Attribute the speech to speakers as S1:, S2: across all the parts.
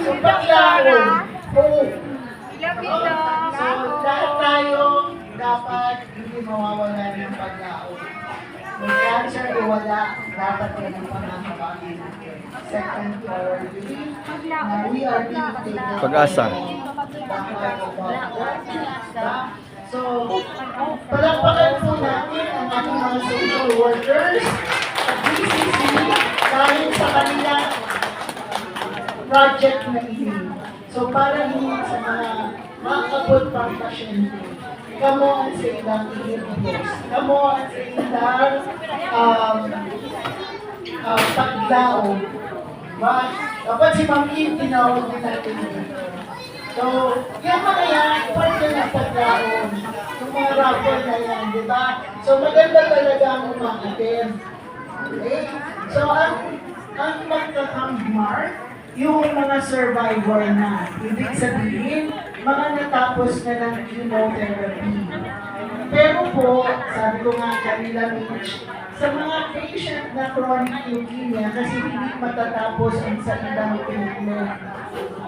S1: So, paglaon. Oo. So, lahat tayo dapat hindi mawawala ng paglaon. May cancer o wala, dapat yan ang panangabahin. Second priority, we are being taken.
S2: Pag-asa.
S1: So, palakpakan po natin ang ating mga social workers at BCC dahil sa kanilang project na ini. So, para hindi sa mga makakabot pang pasyente, kamo ang sa ilang i-reduce. Kamo ang sa ilang pagdaon. Dapat si Ma'am Kim, tinawag din natin dito. So, yung mga yan, parte ng pagdaon. Yung mga raffle na yan, di ba? So, maganda talaga ang umakatid. Okay? So, ang magkakang-mark, yung mga survivor na. Ibig sabihin, mga natapos na ng chemotherapy. Pero po, sabi ko nga kanila, Mitch, sa mga patient na chronic leukemia, kasi hindi matatapos ang sa ilang treatment.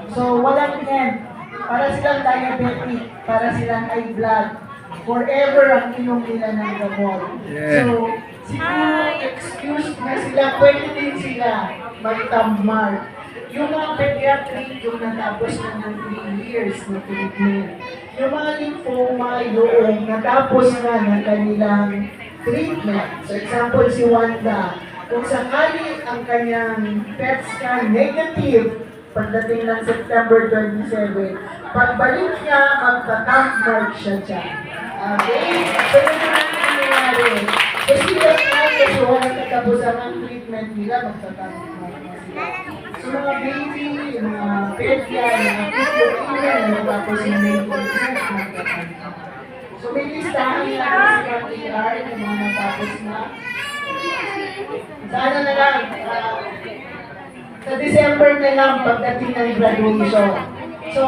S1: So, walang end. Para silang diabetic, para silang high blood. Forever ang inom nila ng gamot. So, siguro excuse na sila, pwede din sila may tamar. Yung mga pediatric, yung natapos na ng 3 years na treatment. Yung mga lymphoma, yung natapos na ng kanilang treatment. So, example, si Wanda, kung sakali ang kanyang PET scan negative, pagdating ng September 27, pagbalik niya, magta-tank mark siya dyan. Okay? So, yun na nangyayari. Kasi yung kasi walang katapusan ng treatment nila, magta-tank mark na sila. So, mga baby, yung mga pedya, yung mga leukemia, tapos yung medical treatment, magta-tank mark. So, may listahan natin sa KR, yung mga natapos na. Sana na lang, sa December na lang pagdating ng graduation. So,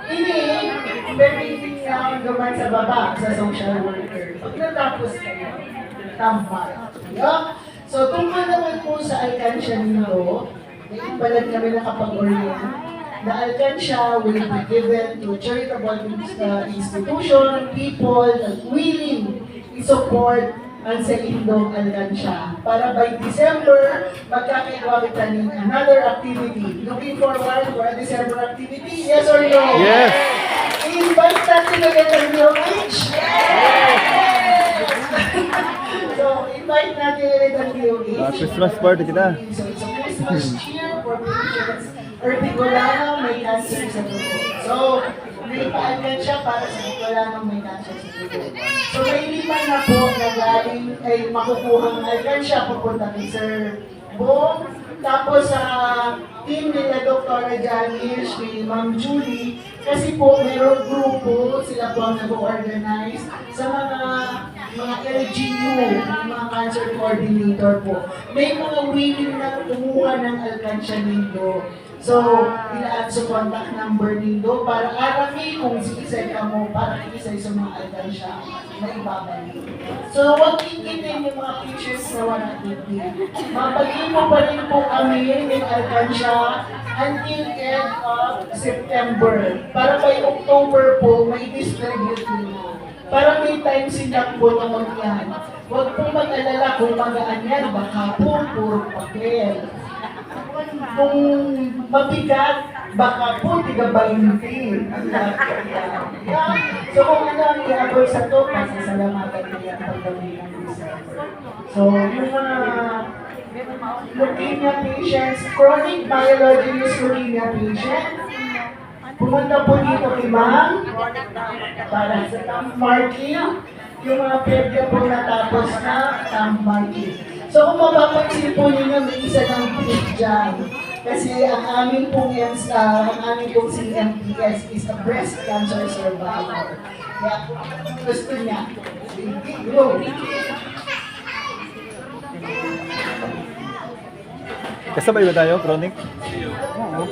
S1: ini, pwede na gaman sa baba sa social worker. Pag natapos kayo, tampa. So, tungkol naman po sa alkansya nito, may ibalag kami nakapag-orient na alkansya will be given to charitable institution, people that willing i-support ang sa Indong Alkansya. Para by December, magkakagawa kita ng another activity. Looking forward for a December activity? Yes or no?
S2: Yes!
S1: I-invite natin agad ang DOH? Yes! So, invite natin agad ang DOH.
S2: Christmas party kita.
S1: So, it's a Christmas cheer for patients. Bicolano may cancer sa dugo. So, may pa-alkansya para sa Bicolano may cancer sa dugo. So, may 5 na po na galing ay makukuhang alkansya pupunta kay Sir Bong. Tapos sa team nila Dr. Janice, ni Ma'am Julie, kasi po mayroong grupo, sila po ang nag-organize sa mga LGU, mga cancer coordinator po. May mga willing na kumuha ng alkansya nito. So, ilaan sa contact number nito para arami kung si-isay ka mo para i-isay sa mga alkansya na ibabalik. So, huwag kikitin yung mga pictures na wala dito. Mabagin mo pa rin po kami ng alkansya until end of September. Para by October po, may distribute nila. Para may time silang po naman yan. Huwag po mag-alala kung magaan yan, baka po puro papel. Kung mabigat, baka po tiga-20. So kung ano ang i-aboy sa to, pasasalamatan nila ang pagdami ng December. So yung mga leukemia patients, chronic myelogenous leukemia patients, pumunta po dito kay Ma'am para sa thumb marking. Yung mga pedya po natapos na thumb marking. So kung mapapansin po ninyo, may isa ng clip dyan. Kasi ang aming pong CMPS is a breast cancer survivor. Kaya gusto niya. Go!
S2: Kasabay ba tayo, chronic? Oo.